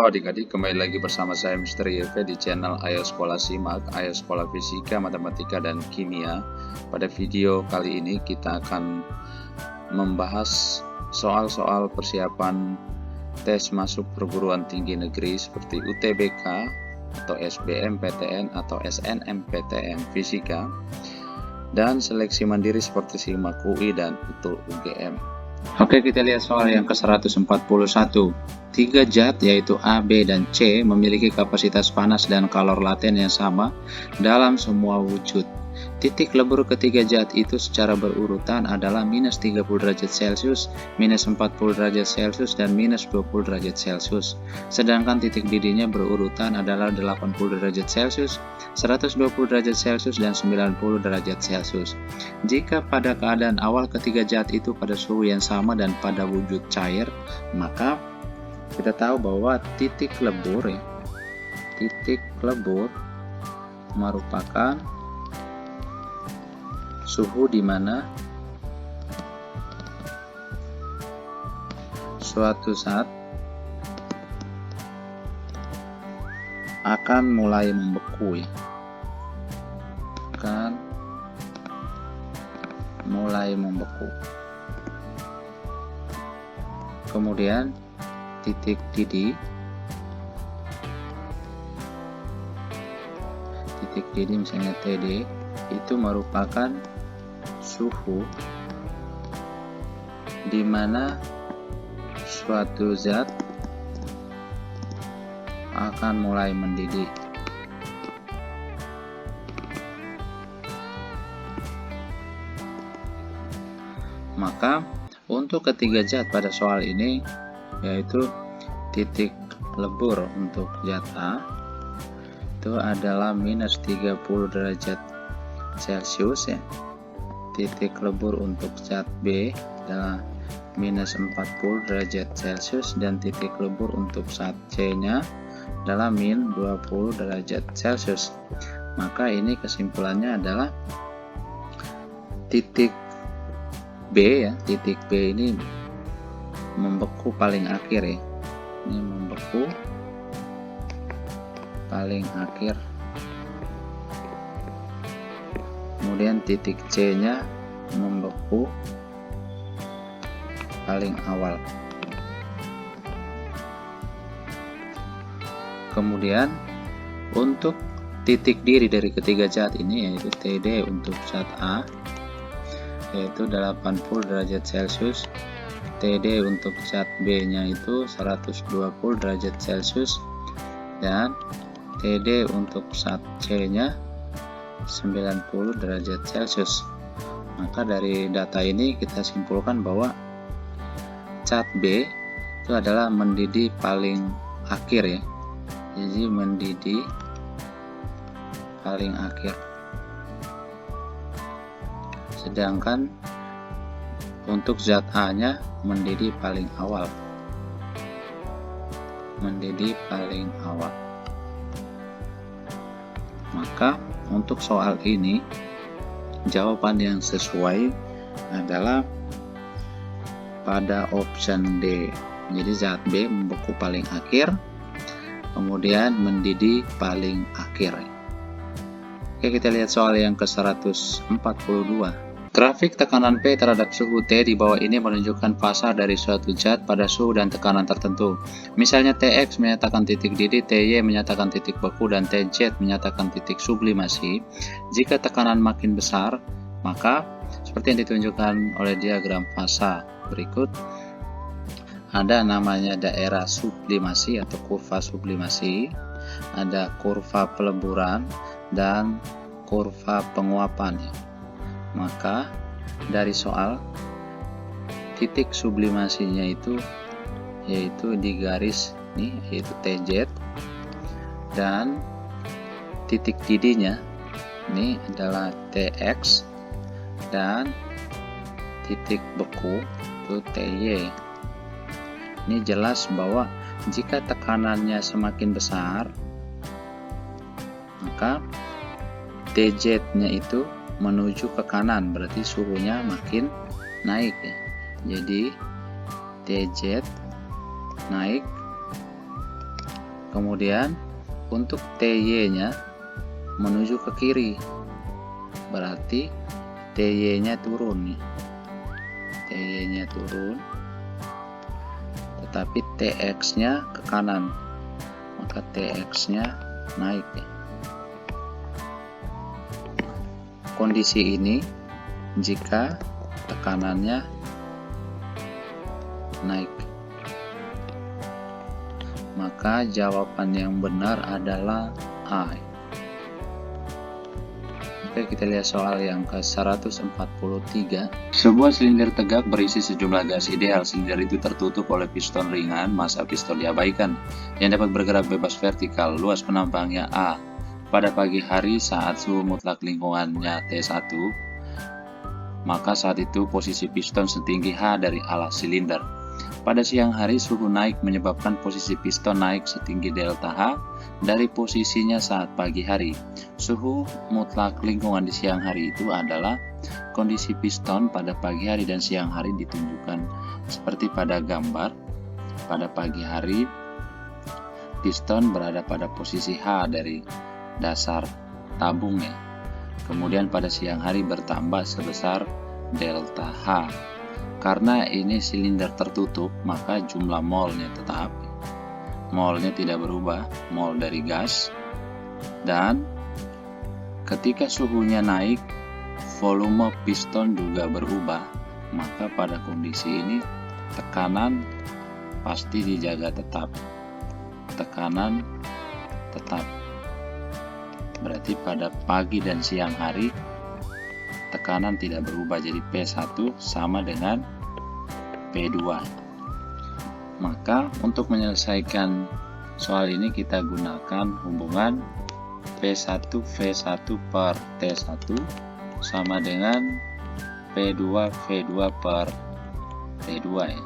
Halo adik-adik, kembali lagi bersama saya Mr. Yeve di channel Ayo Sekolah Simak, Ayo Sekolah Fisika, Matematika, dan Kimia. Pada video kali ini kita akan membahas soal-soal persiapan tes masuk perguruan tinggi negeri seperti UTBK atau SBMPTN atau SNMPTN Fisika, dan seleksi mandiri seperti SIMAK UI dan UTUL UGM. Oke, kita lihat soal yang ke-141. 3 zat yaitu A, B, dan C memiliki kapasitas panas dan kalor laten yang sama dalam semua wujud. Titik lebur ketiga zat itu secara berurutan adalah minus 30 derajat Celcius, minus 40 derajat Celcius, dan minus 20 derajat Celcius. Sedangkan titik didihnya berurutan adalah 80 derajat Celcius, 120 derajat Celcius, dan 90 derajat Celcius. Jika pada keadaan awal ketiga zat itu pada suhu yang sama dan pada wujud cair, maka kita tahu bahwa titik lebur merupakan suhu di mana suatu zat akan mulai membeku, Kemudian titik didih misalnya TD itu merupakan suhu di mana suatu zat akan mulai mendidih. Maka untuk ketiga zat pada soal ini yaitu titik lebur untuk zat A itu adalah minus 30 derajat Celcius ya. Titik lebur untuk zat B adalah minus 40 derajat Celcius, dan titik lebur untuk zat C nya adalah min 20 derajat Celcius. Maka ini kesimpulannya adalah titik B ya, titik B ini membeku paling akhir ya. Ini membeku paling akhir. Kemudian titik C nya membeku paling awal. Kemudian untuk titik didih dari ketiga zat ini yaitu TD untuk zat A yaitu 80 derajat Celcius, TD untuk zat B nya itu 120 derajat Celcius, dan TD untuk zat C nya 90 derajat Celcius. Maka dari data ini kita simpulkan bahwa zat B itu adalah mendidih paling akhir ya. Jadi mendidih paling akhir. Sedangkan untuk zat A nya mendidih paling awal. Maka untuk soal ini jawaban yang sesuai adalah pada option D. Jadi zat B membeku paling akhir, kemudian mendidih paling akhir. Oke, kita lihat soal yang ke-142. Grafik tekanan P terhadap suhu T di bawah ini menunjukkan fasa dari suatu zat pada suhu dan tekanan tertentu. Misalnya Tx menyatakan titik didih, Ty menyatakan titik beku, dan Tz menyatakan titik sublimasi. Jika tekanan makin besar, maka seperti yang ditunjukkan oleh diagram fasa berikut, ada namanya daerah sublimasi atau kurva sublimasi, ada kurva peleburan, dan kurva penguapan. Maka dari soal titik sublimasinya itu yaitu di garis nih yaitu TZ, dan titik didihnya ini adalah TX, dan titik beku itu TY. Ini jelas bahwa jika tekanannya semakin besar, maka TZ nya itu menuju ke kanan, berarti suhunya makin naik ya. Jadi TZ naik, Kemudian untuk TY-nya menuju ke kiri, berarti TY-nya turun nih. TY-nya turun, tetapi TX-nya ke kanan, maka TX-nya naik ya. Kondisi ini jika tekanannya naik, maka jawaban yang benar adalah A. Oke, kita lihat soal yang ke-143. Sebuah silinder tegak berisi sejumlah gas ideal. Silinder itu tertutup oleh piston ringan, massa piston diabaikan, yang dapat bergerak bebas vertikal. Luas penampangnya A. Pada pagi hari saat suhu mutlak lingkungannya T1, maka saat itu posisi piston setinggi H dari alas silinder. Pada siang hari suhu naik menyebabkan posisi piston naik setinggi delta H dari posisinya saat pagi hari. Suhu mutlak lingkungan di siang hari itu adalah kondisi piston pada pagi hari dan siang hari ditunjukkan seperti pada gambar. Pada pagi hari piston berada pada posisi H dari dasar tabungnya. Kemudian pada siang hari bertambah sebesar delta H. Karena ini silinder tertutup, maka jumlah molnya tetap. Molnya tidak berubah, mol dari gas. Dan ketika suhunya naik, volume piston juga berubah. Maka pada kondisi ini tekanan pasti dijaga tetap. Tekanan tetap. Berarti pada pagi dan siang hari tekanan tidak berubah, jadi P1 sama dengan P2. Maka untuk menyelesaikan soal ini kita gunakan hubungan P1 V1 per T1 sama dengan P2 V2 per T2 ya.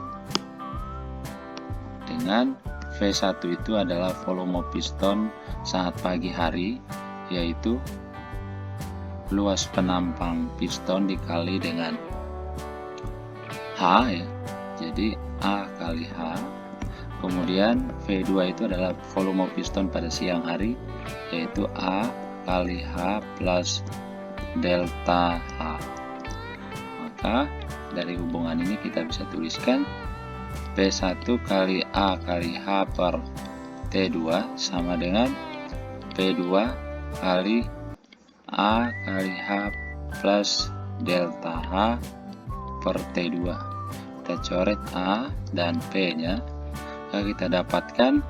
Dengan V1 itu adalah volume piston saat pagi hari, yaitu luas penampang piston dikali dengan H ya, jadi A kali H. Kemudian V2 itu adalah volume piston pada siang hari, yaitu A kali H plus delta H. Maka dari hubungan ini kita bisa tuliskan P1 kali A kali H per T2 sama dengan P2 kali A kali H plus delta H per T2. Kita coret A dan P nya, maka kita dapatkan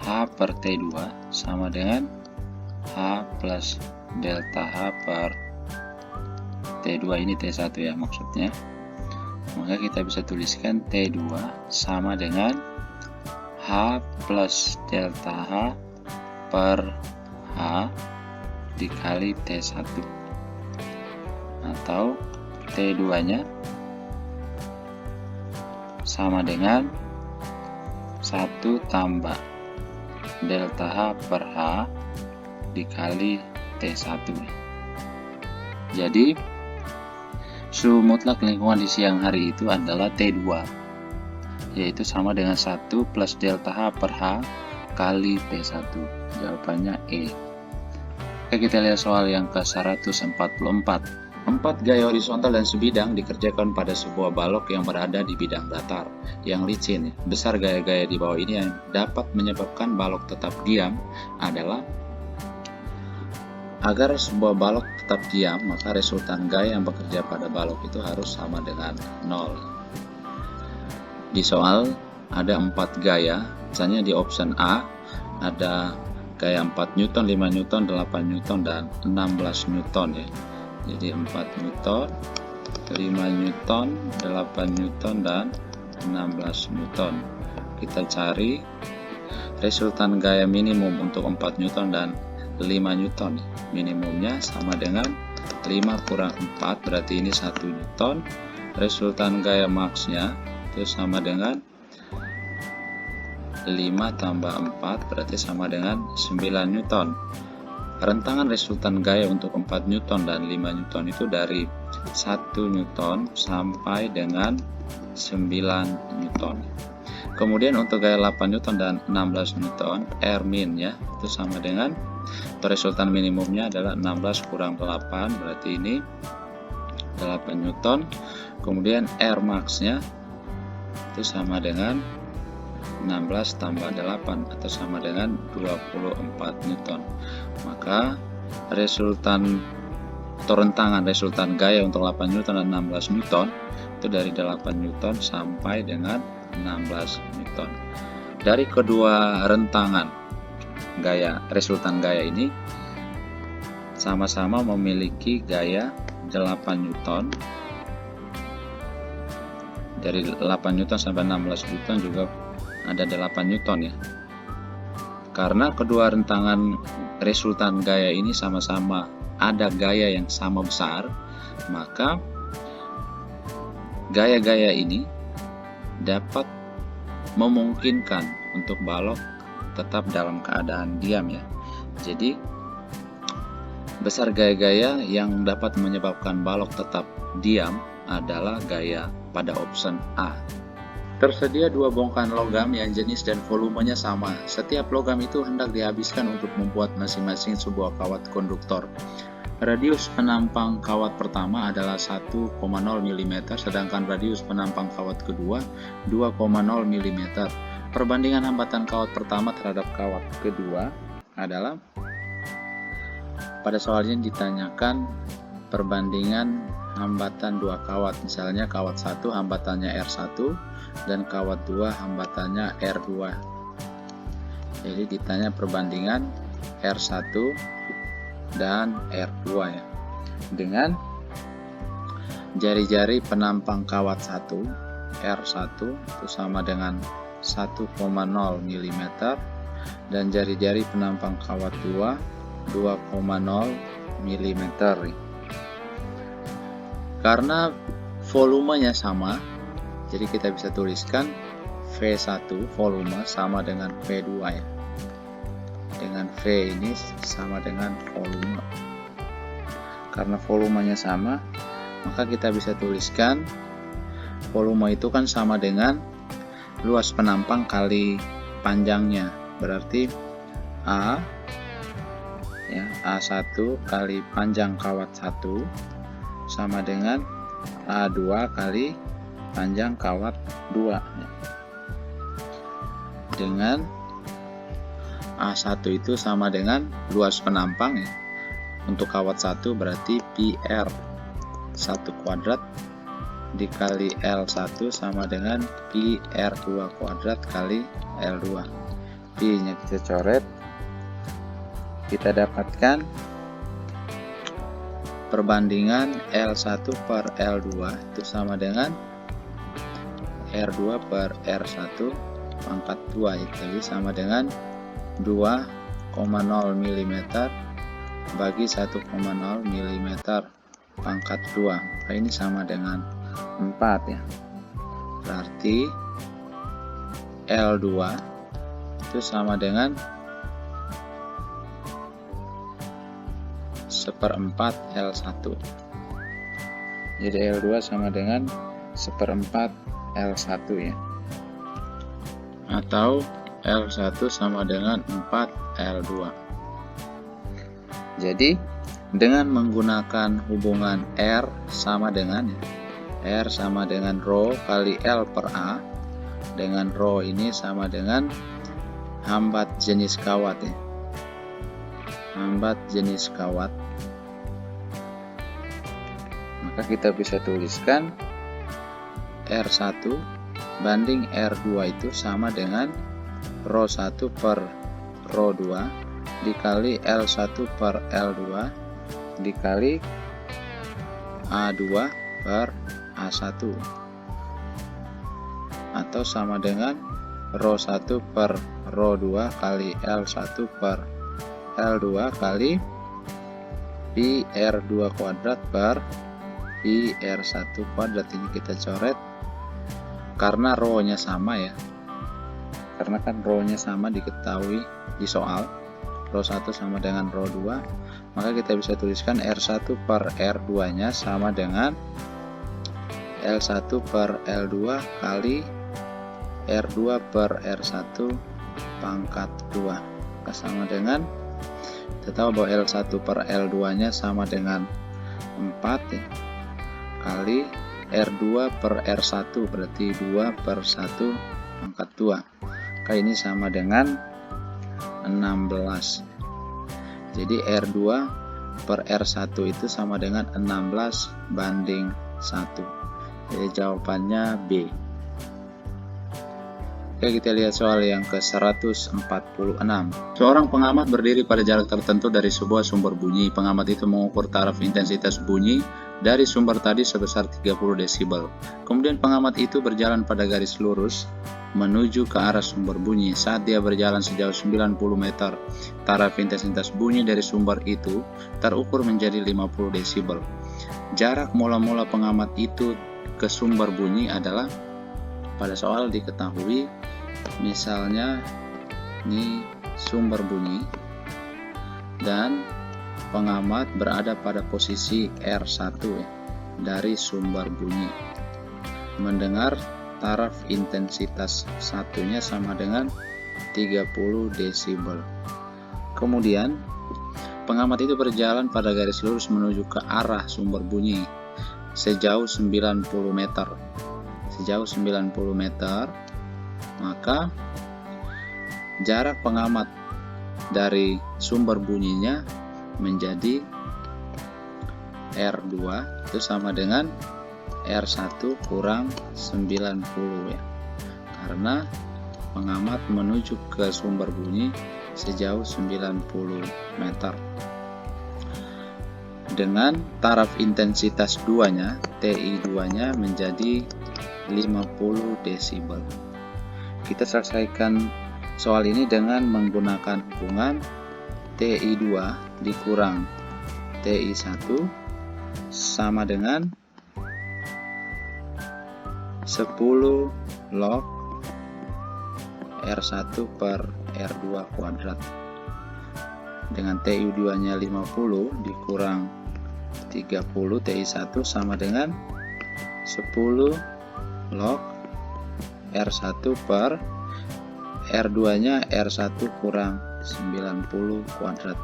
H per T2 sama dengan H plus delta H per T2, ini T1 ya maksudnya. Maka kita bisa tuliskan T2 sama dengan H plus delta H per H dikali T1, atau T2 nya sama dengan 1 tambah delta H per H dikali T1. Jadi suhu mutlak lingkungan di siang hari itu adalah T2, yaitu sama dengan 1 plus delta H per H kali T1. Jawabannya E. Oke, kita lihat soal yang ke-144. 4 gaya horizontal dan sebidang dikerjakan pada sebuah balok yang berada di bidang datar yang licin. Besar gaya-gaya di bawah ini yang dapat menyebabkan balok tetap diam adalah: agar sebuah balok tetap diam, maka resultan gaya yang bekerja pada balok itu harus sama dengan 0. Di soal ada 4 gaya, misalnya di option A ada gaya 4 Newton, 5 Newton, 8 Newton, dan 16 Newton ya. Jadi 4 Newton, 5 Newton, 8 Newton, dan 16 Newton. Kita cari resultan gaya minimum untuk 4 Newton dan 5 Newton. Minimumnya sama dengan 5 kurang 4, berarti ini 1 Newton. Resultan gaya maksnya itu sama dengan 5 tambah 4, berarti sama dengan 9 Newton. Rentangan resultan gaya untuk 4 Newton dan 5 Newton itu dari 1 Newton sampai dengan 9 Newton. Kemudian untuk gaya 8 Newton dan 16 Newton, R min ya, itu sama dengan, atau resultan minimumnya adalah 16 kurang 8, berarti ini 8 Newton. Kemudian R max nya itu sama dengan 16 tambah 8 atau sama dengan 24 Newton. Maka resultan atau rentangan resultan gaya untuk 8 Newton dan 16 Newton itu dari 8 Newton sampai dengan 16 Newton. Dari kedua rentangan gaya resultan gaya ini sama-sama memiliki gaya 8 Newton. Dari 8 Newton sampai 16 Newton juga ada 8 Newton ya. Karena kedua rentangan resultan gaya ini sama-sama ada gaya yang sama besar, maka gaya-gaya ini dapat memungkinkan untuk balok tetap dalam keadaan diam ya. Jadi besar gaya-gaya yang dapat menyebabkan balok tetap diam adalah gaya pada option A. Tersedia dua bongkahan logam yang jenis dan volumenya sama. Setiap logam itu hendak dihabiskan untuk membuat masing-masing sebuah kawat konduktor. Radius penampang kawat pertama adalah 1,0 mm, sedangkan radius penampang kawat kedua 2,0 mm. Perbandingan hambatan kawat pertama terhadap kawat kedua adalah, pada soal ini ditanyakan perbandingan hambatan dua kawat, misalnya kawat 1 hambatannya R1 dan kawat 2 hambatannya R2. Jadi ditanya perbandingan R1 dan R2 ya. Dengan jari-jari penampang kawat 1 R1 itu sama dengan 1,0 mm dan jari-jari penampang kawat 2 2,0 mm. Karena volumenya sama, jadi kita bisa tuliskan V1 volume sama dengan V2 ya. Dengan V ini sama dengan volume. Karena volumenya sama, maka kita bisa tuliskan volume itu kan sama dengan luas penampang kali panjangnya. Berarti A ya, A1 kali panjang kawat 1 sama dengan A2 kali panjang kawat 2 ya. Dengan A1 itu sama dengan luas penampang ya. Untuk kawat 1 berarti PR 1 kuadrat dikali L1 sama dengan PR2 kuadrat kali L2. P nya kita coret, kita dapatkan perbandingan L1 per L2 itu sama dengan R2 per R1 pangkat 2 itu jadi sama dengan 2,0 mm bagi 1,0 mm pangkat 2. Nah, ini sama dengan 4 ya. Berarti L2 itu sama dengan 1/4 L1. Jadi L2 sama dengan 1/4 L1 ya. Atau L1 sama dengan 4 L2. Jadi dengan menggunakan hubungan R sama dengan R sama dengan rho kali L per A, dengan rho ini sama dengan hambat jenis kawat ya. Hambat jenis kawat. Maka kita bisa tuliskan R1 banding R2 itu sama dengan rho 1 per rho 2 dikali L1 per L2 dikali A2 per A1 atau sama dengan rho 1 per rho 2 kali L1 per L2 kali Pi R2 kuadrat per Pi R1 kuadrat. Ini kita coret karena rho nya sama ya, karena kan rho nya sama diketahui di soal, rho 1 sama dengan rho 2, maka kita bisa tuliskan R1 per R2 nya sama dengan L1 per L2 kali R2 per R1 pangkat 2 sama dengan, kita tahu bahwa L1 per L2 nya sama dengan 4 ya, kali R2 per R1 berarti 2 per 1 pangkat 2. Kali ini sama dengan 16. Jadi R2 per R1 itu sama dengan 16 banding 1. Jadi jawabannya B. Oke, kita lihat soal yang ke-146. Seorang pengamat berdiri pada jarak tertentu dari sebuah sumber bunyi. Pengamat itu mengukur taraf intensitas bunyi dari sumber tadi sebesar 30 desibel. Kemudian pengamat itu berjalan pada garis lurus menuju ke arah sumber bunyi. Saat dia berjalan sejauh 90 meter, taraf intensitas bunyi dari sumber itu terukur menjadi 50 desibel. Jarak mula-mula pengamat itu ke sumber bunyi adalah, pada soal diketahui misalnya ini sumber bunyi dan pengamat berada pada posisi R1 ya, dari sumber bunyi. Mendengar taraf intensitas satunya sama dengan 30 desibel. Kemudian pengamat itu berjalan pada garis lurus menuju ke arah sumber bunyi sejauh 90 meter. Sejauh 90 meter, maka jarak pengamat dari sumber bunyinya menjadi R2 itu sama dengan R1 kurang 90 ya, karena pengamat menuju ke sumber bunyi sejauh 90 meter. Dengan taraf intensitas 2-nya, TI2-nya menjadi 50 desibel. Kita selesaikan soal ini dengan menggunakan hubungan TI2 dikurang TI1 sama dengan 10 log R1 per R2 kuadrat. Dengan TI2-nya 50 dikurang 30 TI1 sama dengan 10 log R1 per R2-nya R1 kurang 90 kuadrat.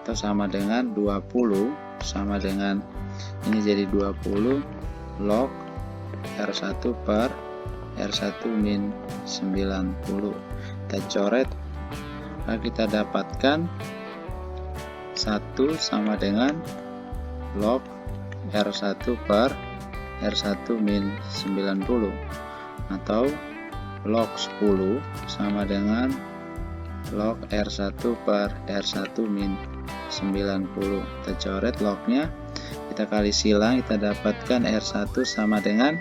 Atau sama dengan 20 sama dengan, ini jadi 20 log R1 per R1 min 90. Kita coret, maka kita dapatkan 1 sama dengan log R1 per R1 min 90, atau log 10 sama dengan log R1 per R1 min 90. Kita coret lognya, kita kali silang, kita dapatkan R1 sama dengan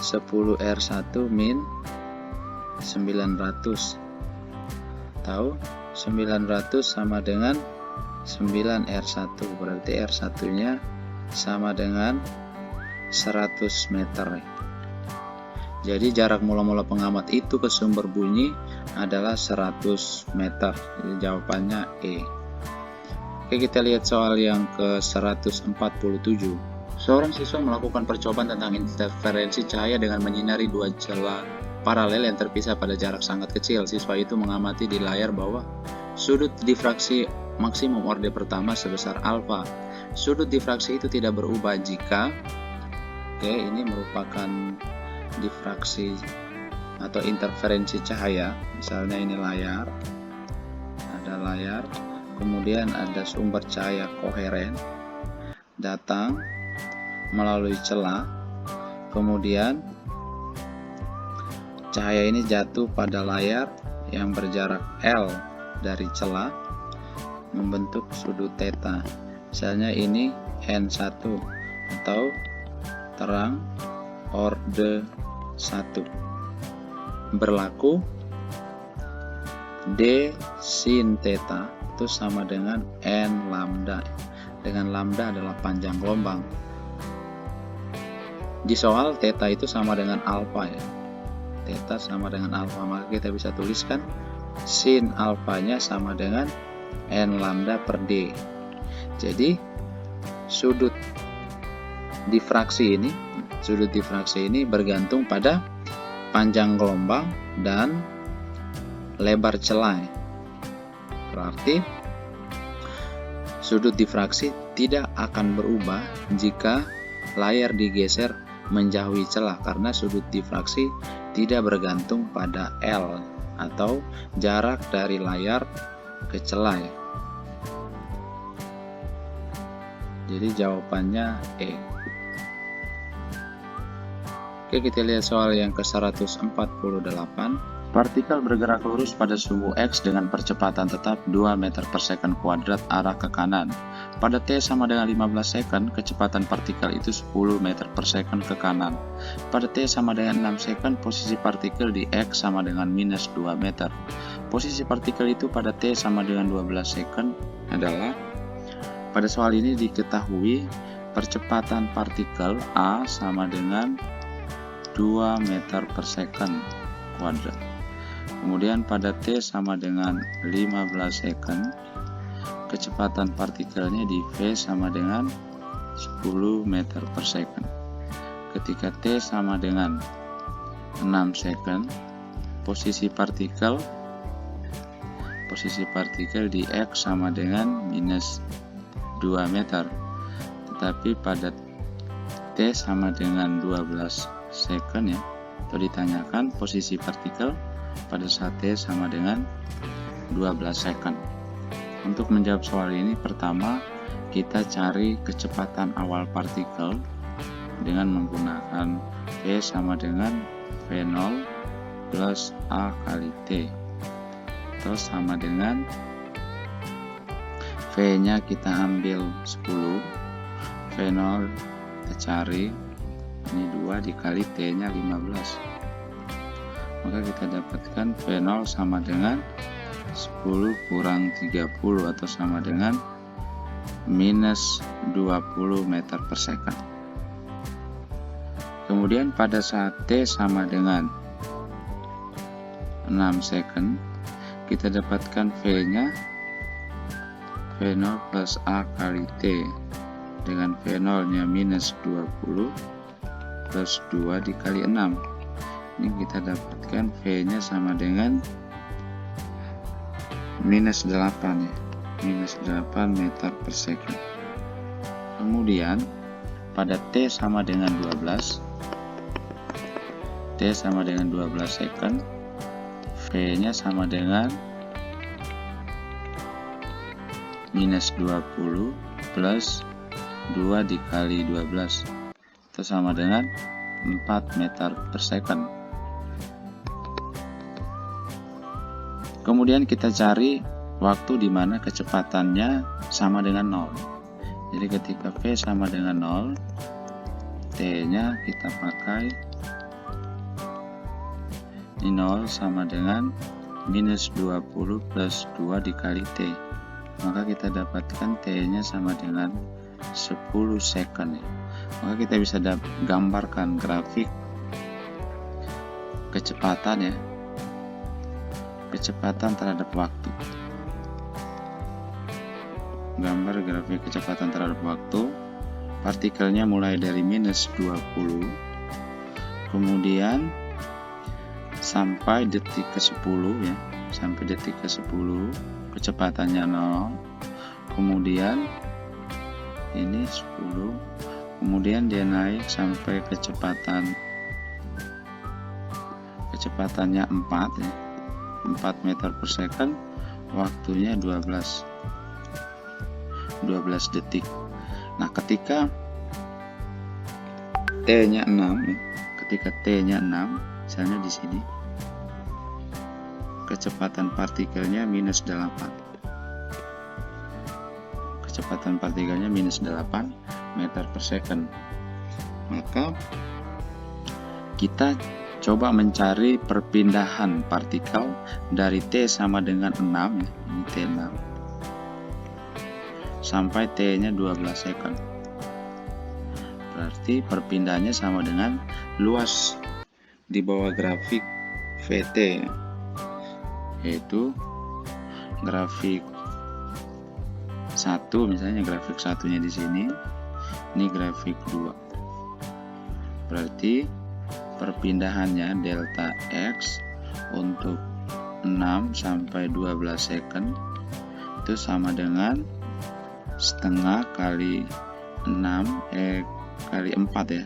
10 R1 min 900, atau 900 sama dengan 9 R1, berarti R1 nya sama dengan 100 meter. Jadi jarak mula-mula pengamat itu ke sumber bunyi adalah 100 meter. Jadi jawabannya E. Oke, kita lihat soal yang ke-147. Seorang siswa melakukan percobaan tentang interferensi cahaya dengan menyinari dua celah paralel yang terpisah pada jarak sangat kecil. Siswa itu mengamati di layar bahwa sudut difraksi maksimum orde pertama sebesar alfa. Sudut difraksi itu tidak berubah jika, ini merupakan difraksi atau interferensi cahaya. Misalnya ini layar, ada layar, kemudian ada sumber cahaya koheren datang melalui celah, kemudian cahaya ini jatuh pada layar yang berjarak L dari celah membentuk sudut theta. Misalnya ini N1 atau terang orde 1. Berlaku D sin theta itu sama dengan N lambda, dengan lambda adalah panjang gelombang. Di soal theta itu sama dengan alfa ya, theta sama dengan alfa, maka kita bisa tuliskan sin alfanya sama dengan N lambda per D. Jadi sudut difraksi ini bergantung pada panjang gelombang dan lebar celah. Berarti sudut difraksi tidak akan berubah jika layar digeser menjauhi celah, karena sudut difraksi tidak bergantung pada L atau jarak dari layar ke celah ya. Jadi jawabannya E. Oke, kita lihat soal yang ke-148. Partikel bergerak lurus pada suhu X dengan percepatan tetap 2 meter per second kuadrat arah ke kanan. Pada T sama dengan 15 second, kecepatan partikel itu 10 meter per second ke kanan. Pada T sama dengan 6 second, posisi partikel di X sama dengan minus 2 meter. Posisi partikel itu pada T sama dengan 12 second adalah, pada soal ini diketahui percepatan partikel A sama dengan 2 meter per second kuadrat. Kemudian pada T sama dengan 15 second, kecepatan partikelnya di V sama dengan 10 meter per second. Ketika T sama dengan 6 second, posisi partikel di X sama dengan minus 2 meter. Tetapi pada T sama dengan 12 second ya, atau ditanyakan posisi partikel pada saat T sama dengan 12 second. Untuk menjawab soal ini, pertama kita cari kecepatan awal partikel dengan menggunakan V sama dengan V0 plus A kali T, terus sama dengan V nya kita ambil 10, V0 kita cari, ini 2 dikali T nya 15, maka kita dapatkan V0 sama dengan 10 kurang 30 atau sama dengan minus 20 meter per second. Kemudian pada saat T sama dengan 6 second, kita dapatkan V nya V0 plus A kali T dengan V0 nya minus 20 plus 2 dikali 6. Ini kita dapatkan V nya sama dengan minus 8 ya, minus 8 meter per second. Kemudian pada T sama dengan 12 second, V nya sama dengan minus 20 plus 2 dikali 12, itu sama dengan 4 meter per second. Kemudian kita cari waktu di mana kecepatannya sama dengan 0. Jadi ketika V sama dengan 0, T nya kita pakai ini 0 sama dengan minus 20 plus 2 dikali T, maka kita dapatkan T nya sama dengan 10 second ya. Maka kita bisa gambarkan grafik kecepatan ya, kecepatan terhadap waktu. Gambar grafik kecepatan terhadap waktu, partikelnya mulai dari minus 20, kemudian sampai detik ke-10 ya, sampai detik ke-10 kecepatannya 0, kemudian ini 10, kemudian dia naik sampai kecepatannya 4 ya, 4 meter per second, waktunya 12 detik. Nah, ketika T nya 6 ya, ketika T nya 6, misalnya di sini kecepatan partikelnya minus 8, kecepatan partikelnya minus 8 meter per second, maka kita coba mencari perpindahan partikel dari T sama dengan 6 ya, ini T6 sampai T nya 12 second. Berarti perpindahannya sama dengan luas di bawah grafik VT, yaitu grafik 1, misalnya grafik satunya di sini, ini grafik 2. Berarti perpindahannya delta X untuk 6 sampai 12 second itu sama dengan setengah kali 6 kali 4 ya.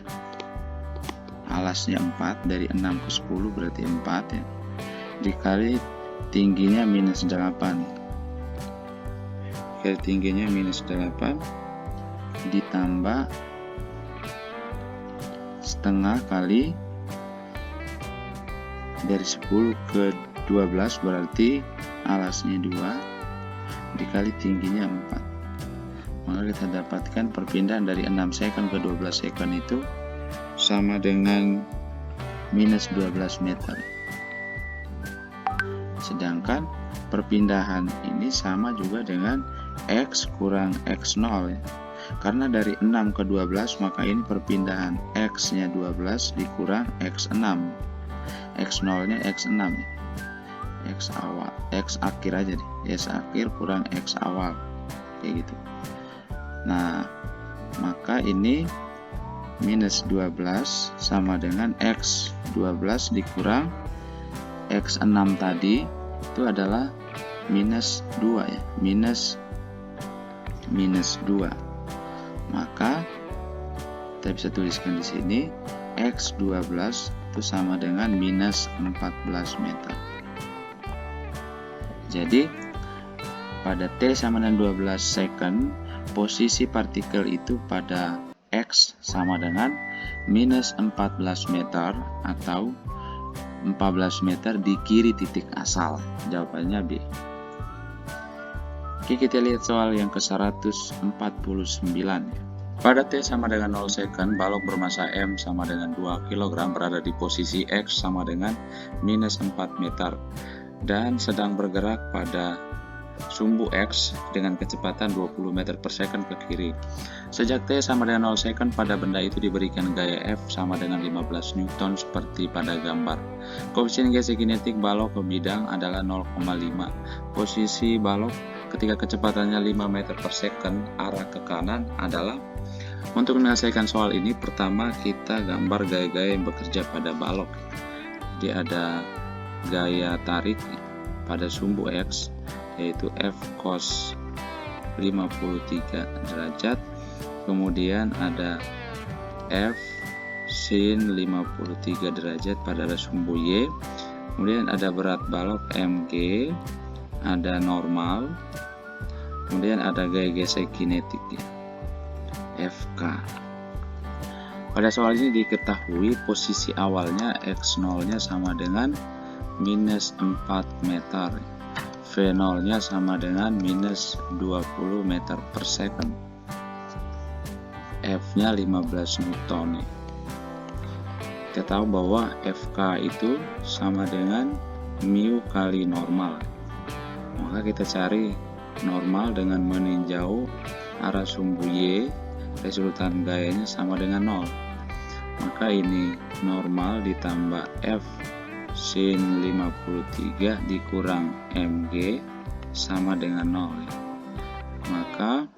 Alasnya 4, dari 6 ke 10 berarti 4 ya. Dikali tingginya minus 8. Dikali tingginya minus 8 ditambah setengah kali dari 10 ke 12 berarti alasnya 2 dikali tingginya 4. Maka kita dapatkan perpindahan dari 6 second ke 12 second itu sama dengan minus 12 meter. Sedangkan perpindahan ini sama juga dengan X kurang X0 ya. Karena dari 6 ke 12 maka ini perpindahan X nya 12 dikurang X6. X0 nya X6 ya. X awal, X akhir aja deh. X akhir kurang X awal. Kayak gitu. Nah, maka ini minus 12 sama dengan X 12 dikurang X6 tadi itu adalah minus 2 ya, minus 2. Maka kita bisa tuliskan di sini X12 itu sama dengan minus 14 meter. Jadi pada T sama dengan 12 second posisi partikel itu pada X sama dengan minus 14 meter atau 14 meter di kiri titik asal. Jawabannya B. Oke, kita lihat soal yang ke-149. Pada T sama dengan 0 second, balok bermasa M sama dengan 2 kg berada di posisi X sama dengan minus 4 meter dan sedang bergerak pada sumbu X dengan kecepatan 20 meter per second ke kiri. Sejak T sama dengan 0 second pada benda itu diberikan gaya F sama dengan 15 Newton seperti pada gambar. Koefisien geser kinetik balok ke bidang adalah 0,5. Posisi balok ketika kecepatannya 5 meter per second arah ke kanan adalah. Untuk menyelesaikan soal ini, pertama kita gambar gaya-gaya yang bekerja pada balok. Jadi ada gaya tarik pada sumbu X yaitu F cos 53 derajat, kemudian ada F sin 53 derajat pada sumbu Y, kemudian ada berat balok mg, ada normal, kemudian ada gaya geser kinetik FK. Pada soal ini diketahui posisi awalnya X0 nya sama dengan minus 4 meter, V0 nya sama dengan minus 20 meter per second, F nya 15 Newton. Kita tahu bahwa FK itu sama dengan mu kali normal. Maka kita cari normal dengan meninjau arah sumbu Y, resultan gayanya sama dengan 0. Maka ini normal ditambah F sin 53 dikurang mg sama dengan 0. Maka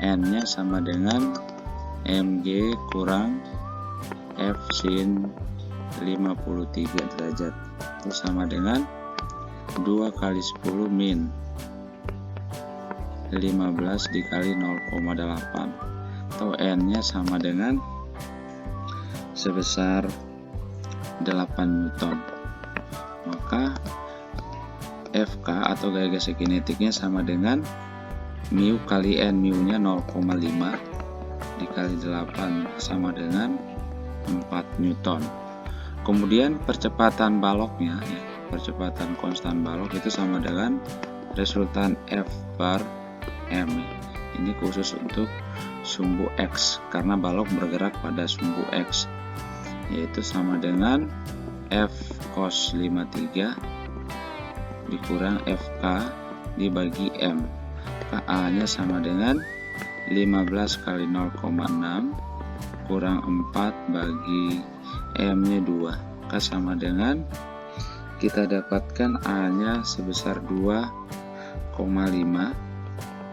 n nya sama dengan mg kurang F sin 53 derajat, itu sama dengan 2 kali 10 min 15 dikali 0,8, atau n nya sama dengan sebesar 8 Newton. Maka FK atau gaya geser kinetiknya sama dengan mu kali n, mu nya 0,5 dikali 8 sama dengan 4 Newton. Kemudian percepatan baloknya ya, percepatan konstan balok itu sama dengan resultan F bar M. Ini khusus untuk sumbu X karena balok bergerak pada sumbu X, yaitu sama dengan F cos 53 dikurang FK dibagi M. KA nya sama dengan 15 kali 0,6 kurang 4 bagi M nya 2. K sama dengan, kita dapatkan A nya sebesar 2,5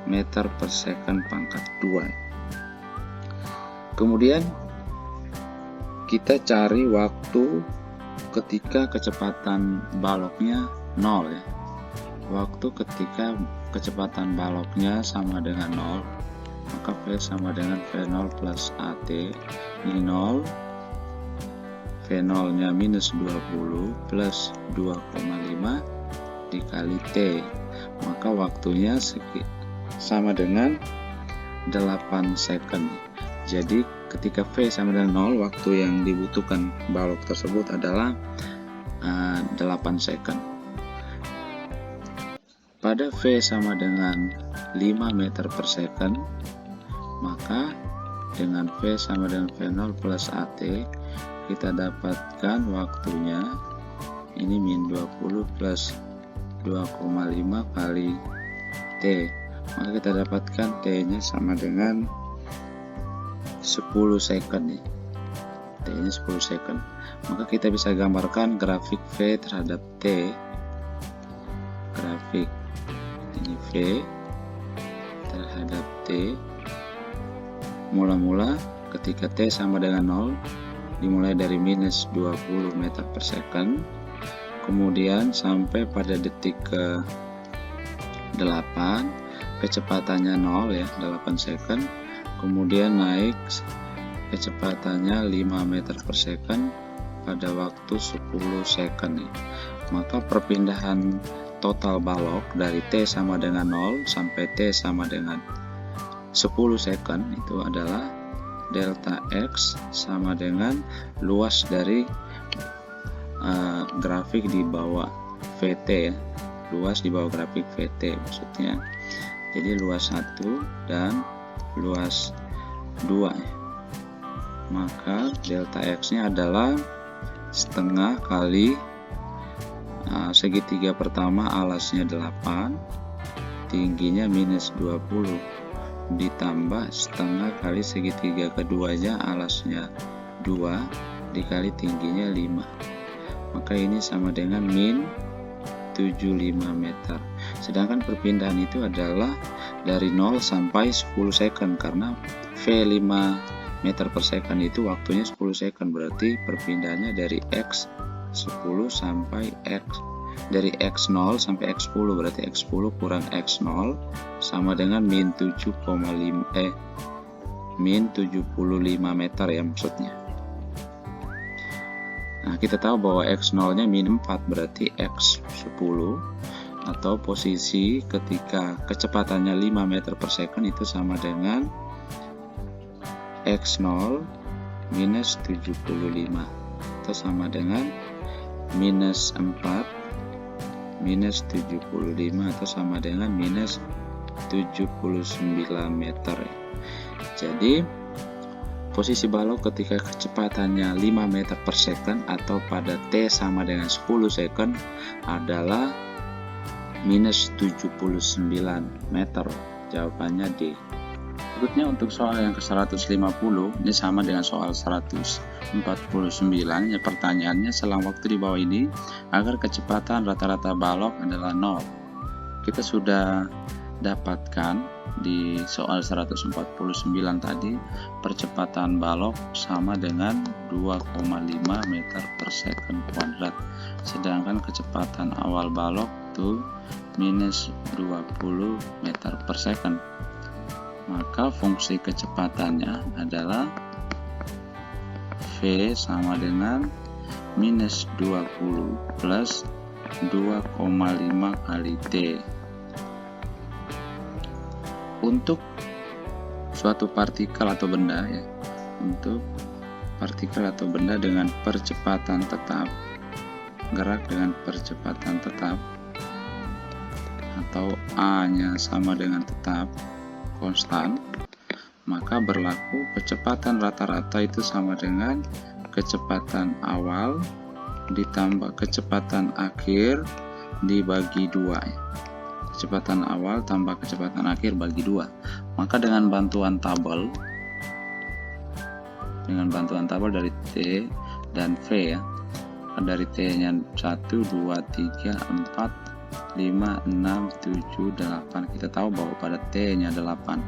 meter per second pangkat 2. Kemudian kita cari waktu ketika kecepatan baloknya 0 ya. Waktu ketika kecepatan baloknya sama dengan 0, maka V sama dengan V0 plus AT. Ini 0, V0 nya minus 20 plus 2,5 dikali T, maka waktunya sama dengan 8 second. Jadi ketika V sama dengan 0, waktu yang dibutuhkan balok tersebut adalah 8 second. Pada V sama dengan 5 meter per second, maka dengan V sama dengan V0 plus AT, kita dapatkan waktunya ini min 20 plus 2,5 kali T, maka kita dapatkan T nya sama dengan 10 second nih. T nya 10 second. Maka kita bisa gambarkan grafik V terhadap T. Grafik ini V terhadap T. Mula-mula ketika T sama dengan 0, dimulai dari minus 20 meter per second, kemudian sampai pada detik ke 8, kecepatannya 0 ya, 8 second, kemudian naik kecepatannya 5 meter per second pada waktu 10 second ya. Maka perpindahan total balok dari T sama dengan 0 sampai T sama dengan 10 second itu adalah delta X sama dengan luas dari grafik di bawah VT ya, luas di bawah grafik VT maksudnya. Jadi luas 1 dan luas 2 ya. Maka delta X nya adalah setengah kali segitiga pertama alasnya 8, tingginya minus 20, ditambah setengah kali segitiga keduanya alasnya 2 dikali tingginya 5, maka ini sama dengan min 75 meter. Sedangkan perpindahan itu adalah dari 0 sampai 10 second, karena V 5 meter per second itu waktunya 10 second, berarti perpindahannya dari X 10 sampai X, dari X0 sampai X10, berarti X10 kurang X0 sama dengan min 75 meter ya maksudnya. Nah, kita tahu bahwa X0 nya min 4, berarti X10 atau posisi ketika kecepatannya 5 meter per second itu sama dengan X0 minus 75 atau sama dengan minus 4 minus 75 atau sama dengan minus 79 meter ya. Jadi posisi balok ketika kecepatannya 5 meter per second atau pada T sama dengan 10 second adalah minus 79 meter. Jawabannya D. Berikutnya untuk soal yang ke-150, ini sama dengan soal 149. Ya, pertanyaannya selang waktu di bawah ini agar kecepatan rata-rata balok adalah 0. Kita sudah dapatkan di soal 149 tadi percepatan balok sama dengan 2,5 meter per second kuadrat, sedangkan kecepatan awal balok itu minus 20 meter per second. Maka fungsi kecepatannya adalah V sama dengan minus 20 plus 2,5 kali T. Untuk suatu partikel atau benda ya, untuk partikel atau benda dengan percepatan tetap, gerak dengan percepatan tetap atau A nya sama dengan tetap konstan, maka berlaku kecepatan rata-rata itu sama dengan kecepatan awal ditambah kecepatan akhir dibagi 2. Kecepatan awal tambah kecepatan akhir bagi 2. Maka dengan bantuan tabel dari T dan V ya, dari T nya 1, 2, 3, 4, 5, 6, 7, 8. Kita tahu bahwa pada T nya 8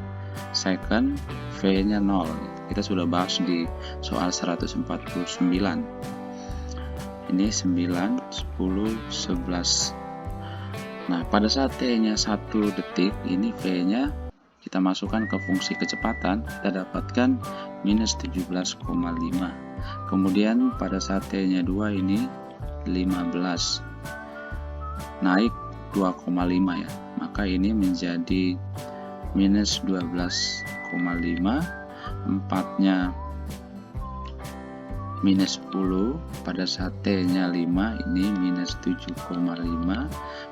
second, V nya 0. Kita sudah bahas di soal 149. Ini 9, 10, 11. Nah, pada saat T-nya 1 detik, ini V-nya kita masukkan ke fungsi kecepatan, kita dapatkan minus 17,5. Kemudian pada saat T-nya 2 ini 15. Naik 2,5 ya. Maka ini menjadi minus 12,5. 4-nya minus 10, pada saat T-nya 5 ini minus 7,5,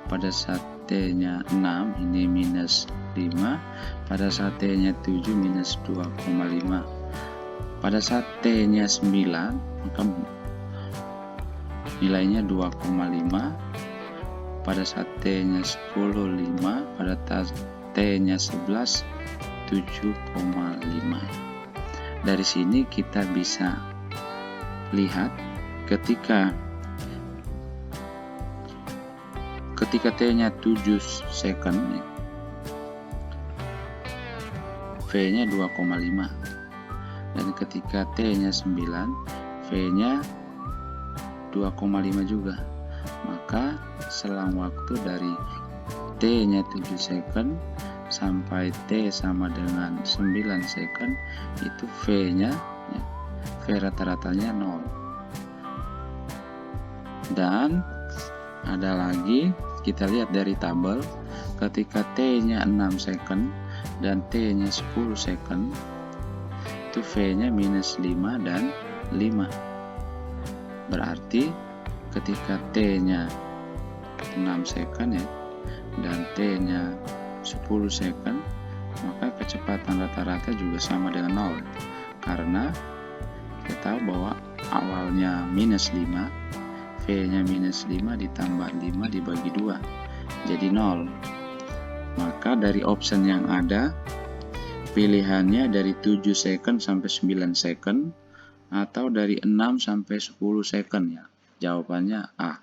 pada saat T-nya 6 ini minus 5, pada saat T-nya 7 minus 2,5. Pada saat T-nya 9 maka nilainya 2,5, pada saat T-nya 10 5, pada T-nya 11 7,5. Dari sini kita bisa lihat ketika T-nya 7 second, V-nya 2,5, dan ketika T-nya 9, V-nya 2,5 juga. Maka selang waktu dari T-nya 7 second sampai T sama dengan 9 second, itu V-nya V rata-ratanya 0. Dan ada lagi, kita lihat dari tabel, ketika T-nya 6 second dan T-nya 10 second, itu V-nya minus 5 dan 5. Berarti ketika T-nya 6 second ya, dan T-nya 10 second, maka kecepatan rata-rata juga sama dengan 0. Karena kita tahu bahwa awalnya minus 5, V-nya minus 5 ditambah 5 dibagi 2, jadi 0. Maka dari option yang ada, pilihannya dari 7 second sampai 9 second, atau dari 6 sampai 10 second ya. Jawabannya A.